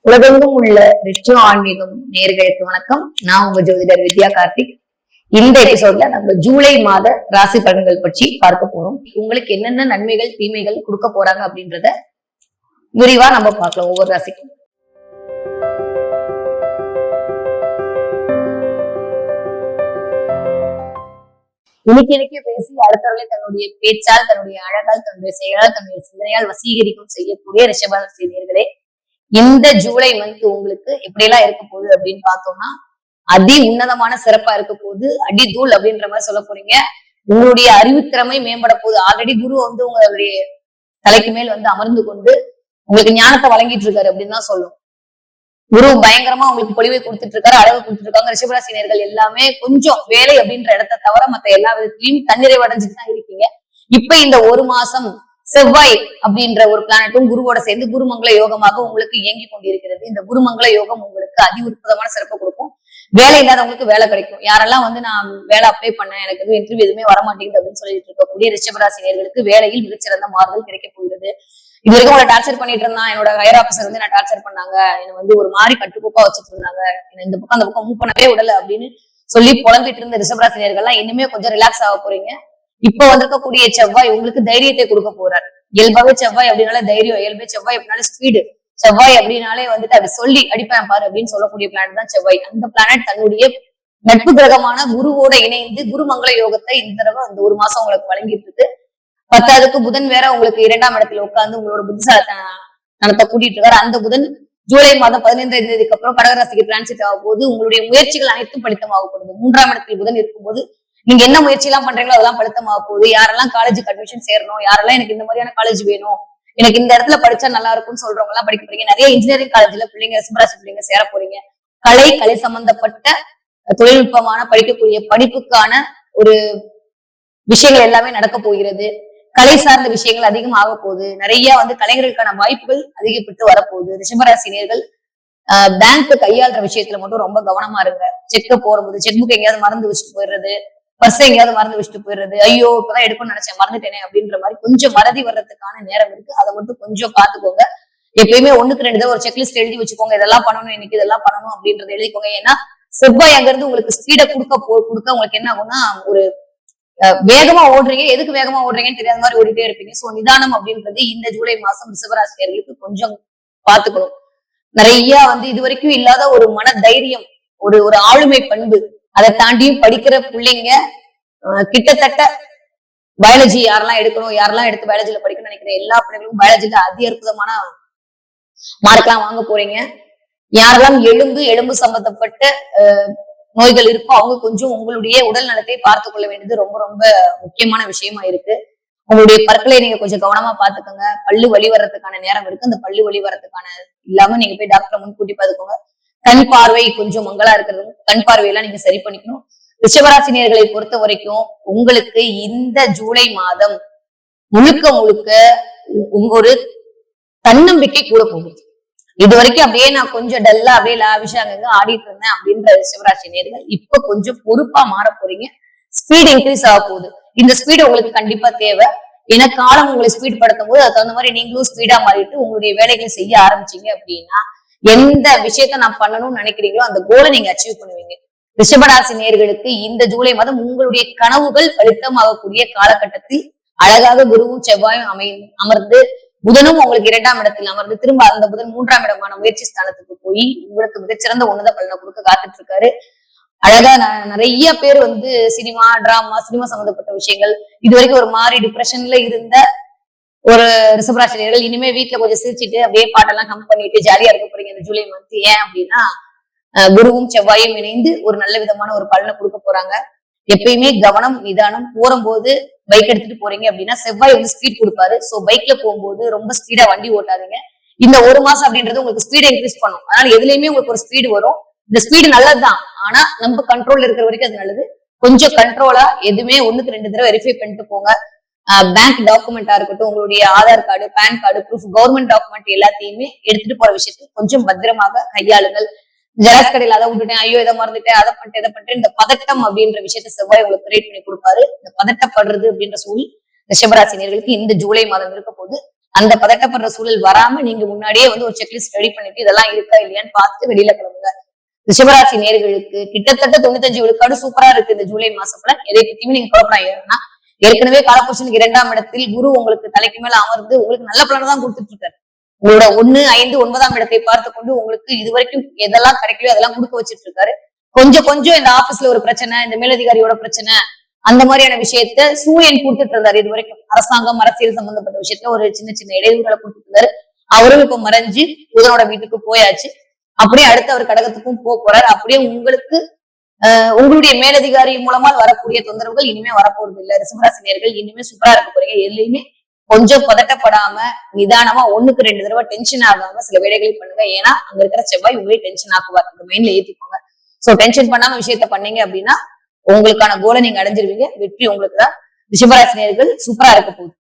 உலகெங்கும் உள்ள ரிஷ்டி ஆன்மீகம் நேர்களுக்கு வணக்கம். நான் உங்க ஜோதிடர் வித்யா கார்த்திக். இந்த எபிசோட்ல நம்ம ஜூலை மாத ராசி பலன்கள் பற்றி பார்க்க போறோம். உங்களுக்கு என்னென்ன நன்மைகள் தீமைகள் கொடுக்க போறாங்க அப்படின்றத விரிவா நம்ம பார்க்கலாம் ஒவ்வொரு ராசிக்கும். இன்னைக்கு பேசி அடுத்தவர்களை தன்னுடைய பேச்சால், தன்னுடைய அழகால், தன்னுடைய செயலால், தன்னுடைய சிந்தனையால் வசீகரிக்கும் செய்யக்கூடிய ரிஷபராசி நேயர்களே, இந்த ஜூலை மந்த் உங்களுக்கு எப்படியெல்லாம் இருக்க போகுது அப்படின்னு பார்த்தோம்னா அதி உன்னதமான சிறப்பா இருக்க போகுது. அடி தூள் அப்படின்ற மாதிரி சொல்ல போறீங்க. உங்களுடைய அறிவுத்திறமை மேம்பட போகுது. ஆல்ரெடி குரு உங்களுடைய தலைக்கு மேல் அமர்ந்து கொண்டு உங்களுக்கு ஞானத்தை வழங்கிட்டு இருக்காரு அப்படின்னு தான் சொல்லும். குரு பயங்கரமா உங்களுக்கு பொலிவை கொடுத்துட்டு இருக்காரு, அழகு கொடுத்துட்டு இருக்காங்க. ரிஷபராசினியர்கள் எல்லாமே கொஞ்சம் வேலை அப்படின்ற இடத்தை தவிர மத்த எல்லா விதத்திலையும் தன்னிறைவு அடைஞ்சுட்டு தான் இருக்கீங்க. இப்ப இந்த ஒரு மாசம் செவ்வாய் அப்படின்ற ஒரு பிளானட்டும் குருவோட சேர்ந்து குருமங்கள யோகமாக உங்களுக்கு இயங்கி கொண்டிருக்கிறது. இந்த குருமங்கள யோகம் உங்களுக்கு அதி உற்பதமான சிறப்பை கொடுக்கும். வேலை இல்லாதவங்களுக்கு வேலை கிடைக்கும். யாரெல்லாம் நான் வேலை அப்ளை பண்ணேன், எனக்கு எதுவும் இன்டர்வியூ எதுவுமே வரமாட்டேங்குது அப்படின்னு சொல்லிட்டு இருக்கக்கூடிய ரிஷபராசினியர்களுக்கு வேலையில் மிகச்சிறந்த மாறுதல் கிடைக்க போகிறது. இது வரைக்கும் உங்களை டார்ச்சர் பண்ணிட்டு இருந்தான், என்னோட ஹையர் ஆபீசர் நான் டார்ச்சர் பண்ணாங்க, என்ன ஒரு மாதிரி கட்டுக்கோப்பா வச்சுட்டு இருந்தாங்க, இந்த பக்கம் அந்த பக்கம் மூவ் பண்ணவே விடல அப்படின்னு சொல்லி புலம்பிட்டு இருந்த ரிஷபராசினியர்கள்லாம் இனிமே கொஞ்சம் ரிலாக்ஸ் ஆக போறீங்க. இப்ப வந்திருக்கக்கூடிய செவ்வாய் உங்களுக்கு தைரியத்தை கொடுக்க போறார். இயல்பாவே செவ்வாய் அப்படின்னாலே தைரியம், இயல்பே செவ்வாய் அப்படின்னாலே ஸ்பீடு, செவ்வாய் அப்படின்னாலே அப்படி சொல்லி அடிப்பேன் பாரு அப்படின்னு சொல்லக்கூடிய பிளானட் தான் செவ்வாய். அந்த பிளானட் தன்னுடைய நட்பு கிரகமான குருவோட இணைந்து குருமங்கள யோகத்தை இந்த தடவை அந்த ஒரு மாசம் உங்களுக்கு வழங்கிட்டு இருக்கு. பத்தாவதுக்கு புதன் வேற உங்களுக்கு 2ஆம் இடத்துல உட்கார்ந்து உங்களோட புத்திசாலித்தனத்தை கூட்டிட்டு இருக்காரு. அந்த புதன் ஜூலை மாதம் 15ஆம் தேதிக்கு அப்புறம் கடகராசிக்கு டிரான்சிட் ஆகும் போது உங்களுடைய முயற்சிகள் அனைத்தும் பலித்தமாகப்படுது. 3ஆம் இடத்தில் புதன் இருக்கும்போது நீங்க என்ன முயற்சி எல்லாம் பண்றீங்களோ அதெல்லாம் பழுத்தமாக போகுது. யாரெல்லாம் காலேஜுக்கு அட்மிஷன் சேரணும், யாரெல்லாம் எனக்கு இந்த மாதிரியான காலேஜ் வேணும், எனக்கு இந்த இடத்துல படிச்சா நல்லா இருக்கும்னு சொல்றவங்க எல்லாம் படிக்க போறீங்க. நிறைய இன்ஜினியரிங் காலேஜ்ல பிள்ளைங்க, ரிஷபராசி பிள்ளைங்க சேர போறீங்க. கலை சம்பந்தப்பட்ட தொழில்நுட்பமான படிக்கக்கூடிய படிப்புக்கான ஒரு விஷயங்கள் எல்லாமே நடக்க போகிறது. கலை சார்ந்த விஷயங்கள் அதிகம் ஆக போகுது. நிறைய கலைஞர்களுக்கான வாய்ப்புகள் அதிகப்பட்டு வரப்போகுது. ரிஷபராசினியர்கள் பேங்க் கையாளுற விஷயத்துல மட்டும் ரொம்ப கவனமா இருங்க. செக்க போறபோது செக் புக் எங்கேயாவது மறந்து வச்சுட்டு போயிடுறது, பர்ஸ் எங்கேயாவது மறந்து வச்சுட்டு போயிடுறது, ஐயோ இப்பதான் எடுக்கணும்னு நினைச்சேன் மறந்துட்டேனே அப்படின்ற மாதிரி கொஞ்சம் மறதி வர்றதுக்கான நேரம் இருக்கு. அதை மட்டும் கொஞ்சம் பாத்துக்கோங்க. எப்பயுமே 1க்கு 2 தடவை ஒரு செக்லிஸ்ட் எழுதி வச்சுக்கோங்க. இதெல்லாம் பண்ணணும், இன்னைக்கு இதெல்லாம் பண்ணணும் அப்படின்றத எழுதிக்கோங்க. ஏன்னா செவ்வாய் அங்க இருந்து உங்களுக்கு ஸ்பீடை கொடுக்க உங்களுக்கு என்ன ஆகும்னா ஒரு வேகமா ஓடுறீங்க, எதுக்கு வேகமா ஓடுறீங்கன்னு தெரியாத மாதிரி ஓடிட்டே இருப்பீங்க. சோ நிதானம் அப்படின்றது இந்த ஜூலை மாசம் ரிஷபராசினியர்களுக்கு கொஞ்சம் பாத்துக்கணும். நிறைய இது வரைக்கும் இல்லாத ஒரு மன தைரியம், ஒரு ஆளுமை பண்பு, அதை தாண்டியும் படிக்கிற பிள்ளைங்க கிட்டத்தட்ட பயாலஜி யாரெல்லாம் எடுக்கணும், யாரெல்லாம் எடுத்து பயாலஜில படிக்கணும்னு நினைக்கிற எல்லா பிள்ளைகளும் பயாலஜில அதி அற்புதமான மார்க்லாம் வாங்க போறீங்க. யாரெல்லாம் எலும்பு சம்பந்தப்பட்ட நோய்கள் இருக்கோ அவங்க கொஞ்சம் உங்களுடைய உடல் நலத்தை பார்த்து கொள்ள வேண்டியது ரொம்ப ரொம்ப முக்கியமான விஷயமா இருக்கு. உங்களுடைய பற்களை நீங்க கொஞ்சம் கவனமா பாத்துக்கோங்க. பல்லு வலி வர்றதுக்கான நேரம் இருக்கு. அந்த பல்லு வலி வர்றதுக்கான இல்லாம நீங்க போய் டாக்டரை முன்கூட்டி பாத்துக்கோங்க. கண் பார்வை கொஞ்சம் மங்களா இருக்கிறது, கண் பார்வையெல்லாம் நீங்க சரி பண்ணிக்கணும். ரிஷபராசினியர்களை பொறுத்த வரைக்கும் உங்களுக்கு இந்த ஜூலை மாதம் முழுக்க ஒரு தன்னம்பிக்கை கூட போகுது. இது வரைக்கும் அப்படியே நான் கொஞ்சம் டல்லா அப்படியே லாவிஷா அங்க ஆடிட்டு இருந்தேன் அப்படின்ற ரிஷபராசினியர்கள் இப்ப கொஞ்சம் பொறுப்பா மாற போறீங்க. ஸ்பீட் இன்க்ரீஸ் ஆக போகுது. இந்த ஸ்பீட் உங்களுக்கு கண்டிப்பா தேவை. ஏன்னா காலம் உங்களை ஸ்பீட் படுத்தும் போது அதுக்கு தகுந்த மாதிரி நீங்களும் ஸ்பீடா மாறிட்டு உங்களுடைய வேலைகளை செய்ய ஆரம்பிச்சீங்க அப்படின்னா எந்த விஷயத்த நான் பண்ணணும்னு நினைக்கிறீங்களோ அந்த கோலை நீங்க அச்சீவ் பண்ணுவீங்க. ரிஷபராசி நேயர்களுக்கு இந்த ஜூலை மாதம் உங்களுடைய கனவுகள் பலித்தமாகக்கூடிய காலகட்டத்தில் அழகாக குருவும் செவ்வாயும் அமர்ந்து புதனும் உங்களுக்கு 2ஆம் இடத்தில் அமர்ந்து திரும்ப அந்த புதன் 3ஆம் இடமான முயற்சி ஸ்தானத்துக்கு போய் உங்களுக்கு மிகச்சிறந்த உன்னத பலனை கொடுக்க காத்துட்டு இருக்காரு. அழகா நிறைய பேர் சினிமா, டிராமா, சினிமா சம்பந்தப்பட்ட விஷயங்கள் இது வரைக்கும் ஒரு மாதிரி டிப்ரெஷன்ல இருந்த ஒரு ரிஷபராசினியர்கள் இனிமே வீட்டுல கொஞ்சம் சிரிச்சுட்டு அப்படியே பாட்டெல்லாம் கம் பண்ணிட்டு ஜாலியா இருக்க போறீங்க இந்த ஜூலை மந்த். ஏன் அப்படின்னா குருவும் செவ்வாயும் இணைந்து ஒரு நல்ல விதமான ஒரு பலனை கொடுக்க போறாங்க. எப்பயுமே கவனம், நிதானம். போகும்போது பைக் எடுத்துட்டு போறீங்க அப்படின்னா செவ்வாய் ஸ்பீட் கொடுப்பாரு. சோ பைக்ல போகும்போது ரொம்ப ஸ்பீடா வண்டி ஓட்டாதீங்க. இந்த ஒரு மாசம் அப்படின்றது உங்களுக்கு ஸ்பீடை இன்க்ரீஸ் பண்ணும். அதனால எதுலையுமே உங்களுக்கு ஒரு ஸ்பீடு வரும். இந்த ஸ்பீடு நல்லதுதான், ஆனா நம்ம கண்ட்ரோல்ல இருக்கிற வரைக்கும் அது நல்லது. கொஞ்சம் கண்ட்ரோலா எதுவுமே 1க்கு 2 தடவை வெரிஃபை பண்ணிட்டு போங்க. பேங்க் டாக்குமெண்டா இருக்கட்டும், உங்களுடைய Aadhaar card, PAN card, proof, government document எல்லாத்தையுமே எடுத்துட்டு போற விஷயத்துக்கு கொஞ்சம் பத்திரமாக கையாளுங்கள். ஜெராக்ஸ் கடையில் அதை விட்டுட்டேன், ஐயோ இதை மறந்துட்டேன், அதை பண்ணிட்டேன், இந்த பதட்டம் அப்படின்ற விஷயத்த செவ்வாய் உங்களுக்கு கிரியேட் பண்ணி கொடுப்பாரு. இந்த பதட்டப்படுறது அப்படின்ற சூழல் ரிஷபராசினியர்களுக்கு இந்த ஜூலை மாதம் இருக்க போது அந்த பதட்டப்படுற சூழல் வராம நீங்க முன்னாடியே வந்து ஒரு செக்லிஸ்ட் ரெடி பண்ணிட்டு இதெல்லாம் இருக்கா இல்லையான்னு பார்த்து வெளியில கிளம்புங்க. ரிஷபராசி நேர்களுக்கு கிட்டத்தட்ட 95 விழுக்காடு சூப்பரா இருக்கு இந்த ஜூலை மாசத்துல. எதை பத்தியுமே நீங்க குழப்பம். ஏற்கனவே காலபுருஷனுக்கு 2ஆம் இடத்தில் குரு உங்களுக்கு தலைக்கு மேல அமர்ந்து உங்களுக்கு நல்ல பலனை தான் கொடுத்துட்டு இருக்காரு. உங்களோட 1, 5, 9ஆம் இடத்தை பார்த்து கொண்டு உங்களுக்கு இதுவரைக்கும் எதெல்லாம் கிடைக்கலையோ அதெல்லாம் கொடுக்க வச்சிட்டு இருக்காரு. கொஞ்சம் கொஞ்சம் இந்த ஆபீஸ்ல ஒரு பிரச்சனை, இந்த மேலதிகாரியோட பிரச்சனை, அந்த மாதிரியான விஷயத்த சூரியன் கொடுத்துட்டு இருந்தாரு. இது வரைக்கும் அரசாங்கம் அரசியல் சம்பந்தப்பட்ட விஷயத்துல ஒரு சின்ன சின்ன இடையூறுகளை கொடுத்துட்டு இருந்தாரு. அவரும் இப்ப மறைஞ்சு புதனோட வீட்டுக்கு போயாச்சு. அப்படியே அடுத்து அவர் கடகத்துக்கும் போறாரு. அப்படியே உங்களுக்கு உங்களுடைய மேலதிகாரி மூலமா வரக்கூடிய தொந்தரவுகள் இனிமே வரப்போறது இல்ல. ரிஷபராசி நேயர்கள் இனிமே சூப்பரா இருக்க போறீங்க. எதுலையுமே கொஞ்சம் பதட்டப்படாம நிதானமா 1க்கு 2 தடவை டென்ஷன் ஆகாம சில வேலைகளை பண்ணுங்க. ஏன்னா அங்க இருக்கிற செவ்வாய் உங்களே டென்ஷன் ஆக்குவார். இந்த மைண்ட்ல ஏத்திக்கோங்க. சோ டென்ஷன் பண்ணாம விஷயத்த பண்ணீங்க அப்படின்னா உங்களுக்கான கோலை நீங்க அடைஞ்சிருவீங்க. வெற்றி உங்களுக்கு தான். ரிஷபராசி நேயர்கள் சூப்பரா இருக்க போகுது.